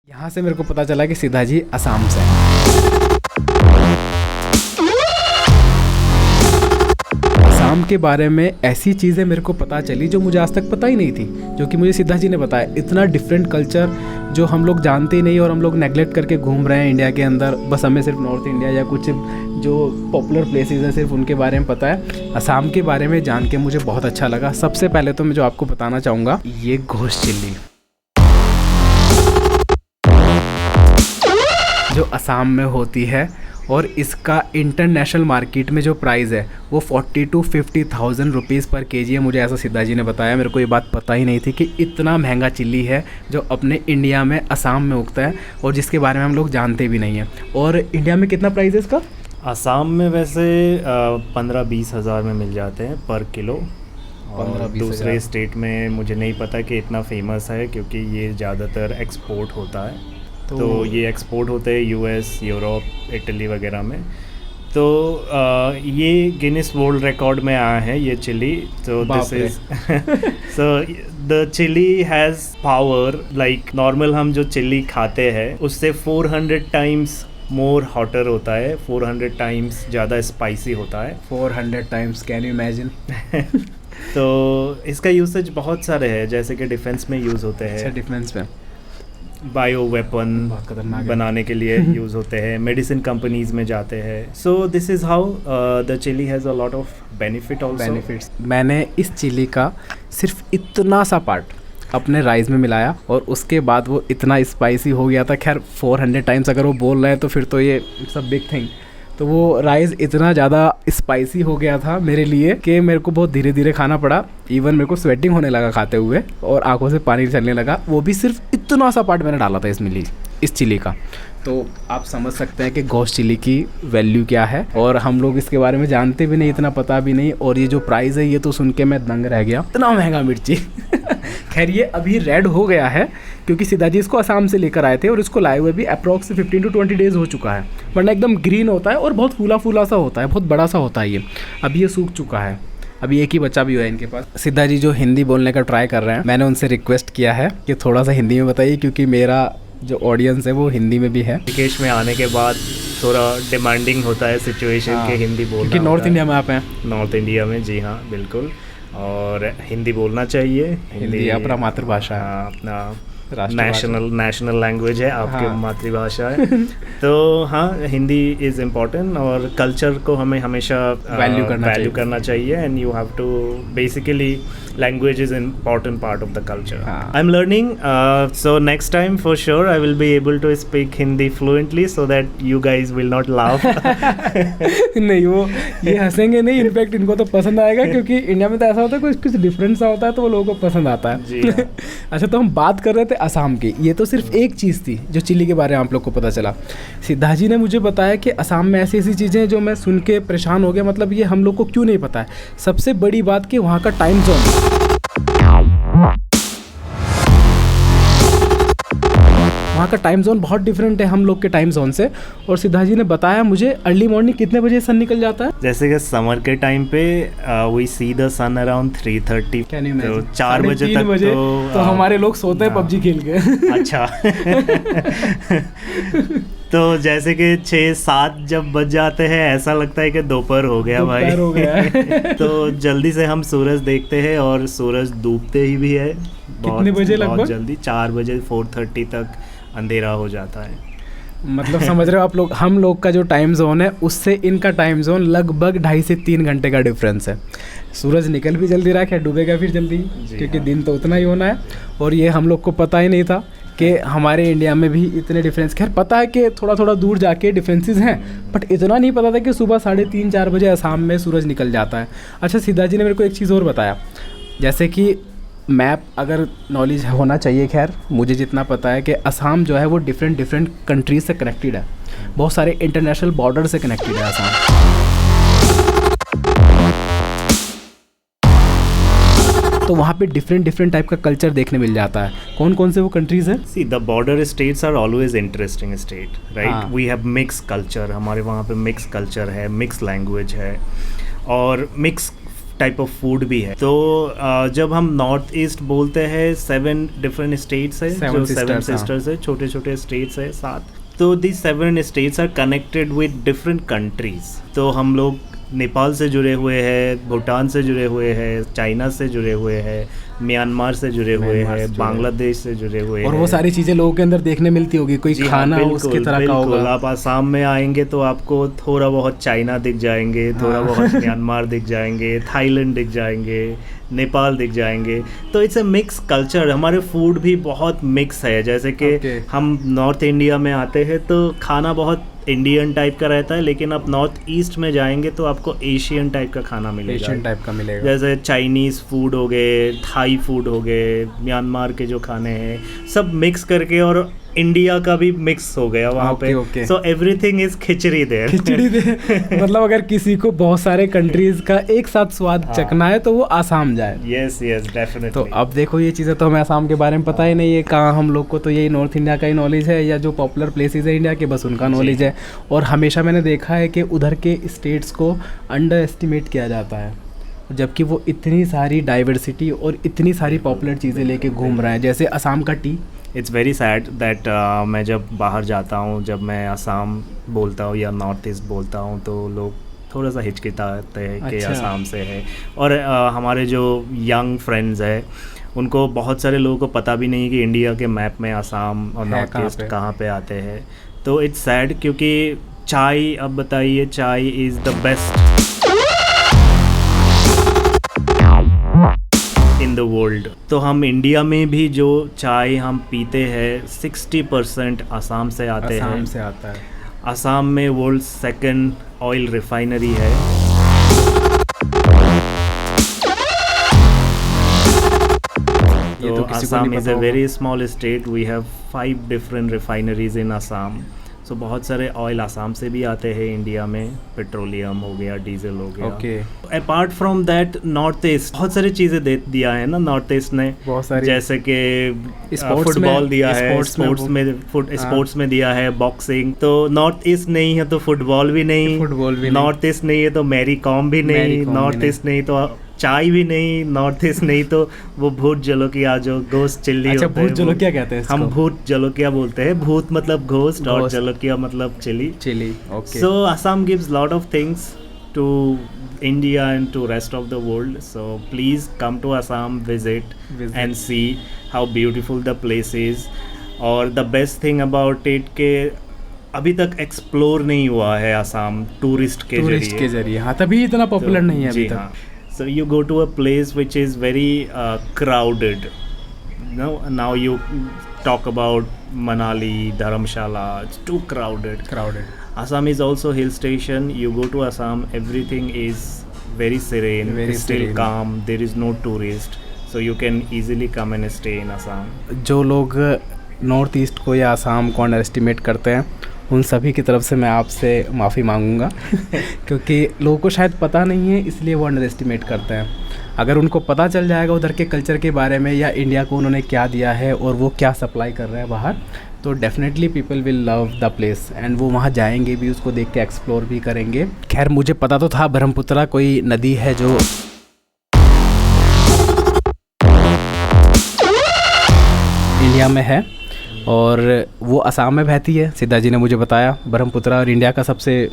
यहाँ से मेरे को पता चला कि सिद्धा जी असम से हैं। असम के बारे में ऐसी चीज़ें मेरे को पता चली जो मुझे आज तक पता ही नहीं थी, जो कि मुझे सिद्धा जी ने बताया। इतना डिफरेंट कल्चर जो हम लोग जानते ही नहीं और हम लोग नेगलेक्ट करके घूम रहे हैं इंडिया के अंदर। बस हमें सिर्फ नॉर्थ इंडिया या कुछ जो पॉपुलर प्लेसेस हैं सिर्फ उनके बारे में पता है। असम के बारे में जान के मुझे बहुत अच्छा लगा। सबसे पहले तो मैं जो आपको बताना चाहूँगा, ये घोस्ट चिल्ली जो असम में होती है, और इसका इंटरनेशनल मार्केट में जो प्राइस है वो 40 to 50,000 रुपीज़ पर केजी है। मुझे ऐसा सिद्धा जी ने बताया, मेरे को ये बात पता ही नहीं थी कि इतना महंगा चिल्ली है जो अपने इंडिया में असम में उगता है और जिसके बारे में हम लोग जानते भी नहीं हैं। और इंडिया में कितना प्राइस है इसका? असम में वैसे 15-20 हज़ार में मिल जाते हैं पर किलो। और दूसरे स्टेट में मुझे नहीं पता कि इतना फेमस है, क्योंकि ये ज़्यादातर एक्सपोर्ट होता है। तो ये एक्सपोर्ट होते हैं यूएस, यूरोप, इटली वगैरह में। तो ये गिनीज वर्ल्ड रिकॉर्ड में आया है ये चिली। तो this is so the chilli has power, like normal हम जो चिली खाते हैं उससे 400 टाइम्स मोर हॉटर होता है, 400 टाइम्स ज़्यादा स्पाइसी होता है। 400 टाइम्स, कैन यू इमेजिन? तो इसका यूसेज बहुत सारे हैं, जैसे कि डिफेंस में यूज़ होते हैं। अच्छा, डिफेंस में बायो वेपन बनाने के लिए यूज़ होते हैं, मेडिसिन कंपनीज में जाते हैं। So this is how the chilli has a lot of benefits. मैंने इस चिली का सिर्फ इतना सा पार्ट अपने राइस में मिलाया और उसके बाद वो इतना स्पाइसी हो गया था। खैर 400 टाइम्स अगर वो बोल रहे हैं तो फिर तो ये इट्स अ बिग थिंग। तो वो राइस इतना ज़्यादा स्पाइसी हो गया था मेरे लिए कि मेरे को बहुत धीरे धीरे खाना पड़ा। इवन मेरे को स्वेटिंग होने लगा खाते हुए और आंखों से पानी चलने लगा। वो भी सिर्फ इतना सा पार्ट मैंने डाला था इस चिली का। तो आप समझ सकते हैं कि घोस्ट चिली की वैल्यू क्या है, और हम लोग इसके बारे में जानते भी नहीं, इतना पता भी नहीं। और ये जो प्राइस है ये तो सुन के मैं दंग रह गया, इतना महंगा मिर्ची। खैर ये अभी रेड हो गया है क्योंकि सिद्धा जी इसको असम से लेकर आए थे और इसको लाए हुए भी अप्रॉक्स 15 to 20 डेज़ हो चुका है। वरना एकदम ग्रीन होता है और बहुत फूला फूला सा होता है, बहुत बड़ा सा होता है ये। अभी ये सूख चुका है, अभी एक ही बच्चा भी हुआ है इनके पास। सिद्धा जी जो हिंदी बोलने का ट्राई कर रहे हैं, मैंने उनसे रिक्वेस्ट किया है कि थोड़ा सा हिंदी में बताइए, क्योंकि मेरा जो ऑडियंस है वो हिंदी में भी है। विकेश में आने के बाद थोड़ा डिमांडिंग होता है सिचुएशन के हिंदी बोलना, क्योंकि नॉर्थ इंडिया में आप हैं। नॉर्थ इंडिया में, जी हाँ बिल्कुल, और हिंदी बोलना चाहिए। हिंदी अपना मातृभाषा है, अपना नेशनल लैंग्वेज है, आपकी मातृभाषा है। तो हाँ, हिंदी इज़ इम्पॉर्टेंट और कल्चर को हमें हमेशा वैल्यू करना चाहिए। And you have to basically, language is an important part of the culture. I'm learning, so next time for sure I will be able to speak Hindi fluently so that you guys will not laugh. नहीं, वो ये हंसेंगे नहीं, in fact इनको तो पसंद आएगा, क्योंकि इंडिया में तो ऐसा होता है कुछ डिफरेंट सा होता है तो वो लोगों को पसंद आता है। जी हाँ। अच्छा, तो हम बात कर रहे थे असम की। ये तो सिर्फ एक चीज़ थी जो चिल्ली के बारे में आप लोग को पता चला। सिद्धा जी ने मुझे बताया कि असम में ऐसी ऐसी चीज़ें हैं जो मैं सुन के परेशान हो गया। मतलब ये हम लोग को क्यों नहीं पता है? सबसे बड़ी बात कि वहाँ का टाइम जोन, वहाँ का टाइम जोन बहुत डिफरेंट है हम लोग के टाइम जोन से। और सिद्धा जी ने बताया मुझे अर्ली मॉर्निंग कितने बजे सन निकल जाता है। जैसे कि समर के टाइम पे we see the sun around 3:30, तो 4 बजे तक तो हमारे लोग सोते हैं पबजी खेल के। अच्छा। तो जैसे कि 6-7 जब बज जाते हैं ऐसा लगता है कि दोपहर हो गया भाई, हो गया। तो जल्दी से हम सूरज देखते हैं और सूरज डूबते ही भी है। कितने बजे लगभग? बहुत जल्दी 4 बजे 4:30 तक अंधेरा हो जाता है। मतलब समझ रहे हो आप लोग, हम लोग का जो टाइम जोन है उससे इनका टाइम जोन लगभग 2.5 से 3 घंटे का डिफरेंस है। सूरज निकल भी जल्दी रहा, क्या डूबेगा फिर जल्दी, क्योंकि दिन तो उतना ही होना है। और ये हम लोग को पता ही नहीं था कि हमारे इंडिया में भी इतने डिफरेंस। खैर पता है कि थोड़ा थोड़ा दूर जाके डिफरेंसेस हैं, बट इतना नहीं पता था कि सुबह 3:30-4 बजे असम में सूरज निकल जाता है। अच्छा, सिद्धा जी ने मेरे को एक चीज़ और बताया, जैसे कि मैप अगर नॉलेज होना चाहिए। खैर मुझे जितना पता है कि असम जो है वो डिफरेंट कंट्रीज से कनेक्टेड है, बहुत सारे इंटरनेशनल बॉर्डर से कनेक्टेड है असम। तो वहाँ पे डिफरेंट टाइप का कल्चर देखने मिल जाता है। कौन कौन से वो कंट्रीज़ हैं? See the border states are always interesting state, right. We have mix culture, हमारे वहाँ पे मिक्स कल्चर है, मिक्स लैंग्वेज है और मिक्स टाइप ऑफ फूड भी है। तो जब हम नॉर्थ ईस्ट बोलते हैं 7 डिफरेंट स्टेट्स है, जो 7 सिस्टर्स है, छोटे छोटे स्टेट्स है 7। तो the 7 states are connected with different countries. तो हम लोग नेपाल से जुड़े हुए हैं, भूटान से जुड़े हुए हैं, चाइना से जुड़े हुए हैं, म्यांमार से जुड़े हुए हैं, बांग्लादेश से जुड़े हुए हैं। और वो सारी चीज़ें लोगों के अंदर देखने मिलती होगी, कोई खाना हाँ, उसके तरह का होगा। आप आसाम में आएंगे तो आपको थोड़ा बहुत चाइना दिख जाएंगे, थोड़ा बहुत म्यांमार दिख जाएंगे, थाईलैंड दिख जाएंगे, नेपाल दिख जाएंगे। तो इट्स अ मिक्स कल्चर। हमारे फूड भी बहुत मिक्स है। जैसे कि हम नॉर्थ इंडिया में आते हैं तो खाना बहुत इंडियन टाइप का रहता है, लेकिन आप नॉर्थ ईस्ट में जाएंगे तो आपको एशियन टाइप का खाना मिलेगा। एशियन टाइप का मिलेगा, जैसे चाइनीज़ फूड हो गए, थाई फूड हो गए, म्यांमार के जो खाने हैं, सब मिक्स करके, और इंडिया का भी मिक्स हो गया वहाँ पे। So everything is khichdi there. खिचड़ी दे मतलब अगर किसी को बहुत सारे कंट्रीज का एक साथ स्वाद चखना है तो वो आसाम जाए। Yes yes definitely. तो अब देखो, ये चीज़ें तो हमें आसाम के बारे में पता ही नहीं है, कहाँ हम लोग को तो यही नॉर्थ इंडिया का ही नॉलेज है, या जो पॉपुलर प्लेसेस है इंडिया के बस उनका नॉलेज है। और हमेशा मैंने देखा है कि उधर के स्टेट्स को अंडर एस्टिमेट किया जाता है, जबकि वो इतनी सारी डाइवर्सिटी और इतनी सारी पॉपुलर चीज़ें लेके घूम रहे हैं। जैसे असम का T, it's very sad that मैं जब बाहर जाता हूँ, जब मैं असम बोलता हूँ या नॉर्थ ईस्ट बोलता हूँ, तो लोग थोड़ा सा हिचकिचाते हैं कि असम से है। और हमारे जो यंग फ्रेंड्स हैं, उनको बहुत सारे लोगों को पता भी नहीं कि इंडिया के मैप में असम और नॉर्थ ईस्ट कहाँ पे आते हैं। तो इट्स सैड, क्योंकि चाय, अब बताइए, चाय is the best in the world. तो हम इंडिया में भी जो चाय हम पीते हैं 60% असम से आते हैं। असम से आता है। असम में वर्ल्ड 2nd ऑयल रिफाइनरी है। तो Assam is a very small state. We have 5 different refineries in Assam. So बहुत सारे ऑयल आसाम से भी आते हैं इंडिया में, पेट्रोलियम हो गया, डीजल हो गया। Apart from that north east बहुत सारी चीज़ें दे दिया है ना नॉर्थ ईस्ट ने, बहुत सारी, जैसे कि फुटबॉल दिया है, स्पोर्ट्स में दिया है, बॉक्सिंग। तो नॉर्थ ईस्ट नहीं है तो फुटबॉल भी नहीं, नॉर्थ ईस्ट नहीं है तो मैरी कॉम भी नहीं, नॉर्थ ईस्ट नहीं तो चाय भी नहीं, नॉर्थ ईस्ट नहीं तो वो भूत जलोकिया जो गोश्त चिल्ली होता है। भूत जलोकिया कहते हैं इसको। हम भूत जलोकिया बोलते हैं। भूत मतलब घोस्ट और जलोकिया मतलब chilli. Okay. So Assam gives lot of things to India and to rest of the world. So please come to Assam, visit and see how beautiful the place is. और the best thing about it के अभी तक explore नहीं हुआ है Assam tourist के जरिए। हाँ, तभी इतना पॉपुलर नहीं है अभी तक। हाँ। So you go to a place which is very crowded. Now you talk about Manali, Dharamshala. It's too crowded. Assam is also hill station. You go to Assam, everything is very serene, still calm. There is no tourist, so you can easily come and stay in Assam. जो लोग north east को या असम को under estimate करते हैं, उन सभी की तरफ से मैं आपसे माफ़ी मांगूंगा क्योंकि लोगों को शायद पता नहीं है, इसलिए वो अंडर एस्टिमेट करते हैं। अगर उनको पता चल जाएगा उधर के कल्चर के बारे में, या इंडिया को उन्होंने क्या दिया है और वो क्या सप्लाई कर रहे हैं बाहर, तो definitely people will love the place and वो वहाँ जाएंगे भी, उसको देख के एक्सप्लोर भी करेंगे। खैर, मुझे पता तो था ब्रह्मपुत्रा कोई नदी है जो इंडिया में है और वो असम में बहती है। सिद्धा जी ने मुझे बताया ब्रह्मपुत्रा और इंडिया का सबसे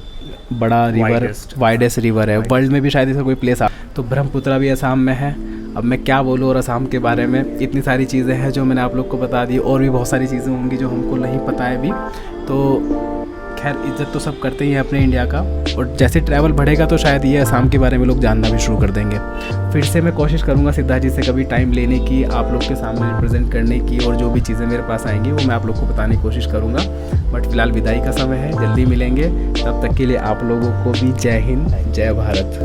बड़ा रिवर, वाइडेस्ट रिवर है वर्ल्ड में भी, शायद इसका कोई प्लेस आ। तो ब्रह्मपुत्रा भी असम में है। अब मैं क्या बोलूँ और असम के बारे में, इतनी सारी चीज़ें हैं जो मैंने आप लोग को बता दी, और भी बहुत सारी चीज़ें होंगी जो हमको नहीं पता है अभी। तो खैर, इज्जत तो सब करते ही हैं अपने इंडिया का, और जैसे ट्रैवल बढ़ेगा तो शायद ये असम के बारे में लोग जानना भी शुरू कर देंगे। फिर से मैं कोशिश करूँगा सिद्धा जी से कभी टाइम लेने की, आप लोग के सामने रिप्रेजेंट करने की, और जो भी चीज़ें मेरे पास आएंगी वो मैं आप लोग को बताने की कोशिश करूँगा। बट फिलहाल विदाई का समय है, जल्दी मिलेंगे, तब तक के लिए आप लोगों को भी जय हिंद, जय भारत।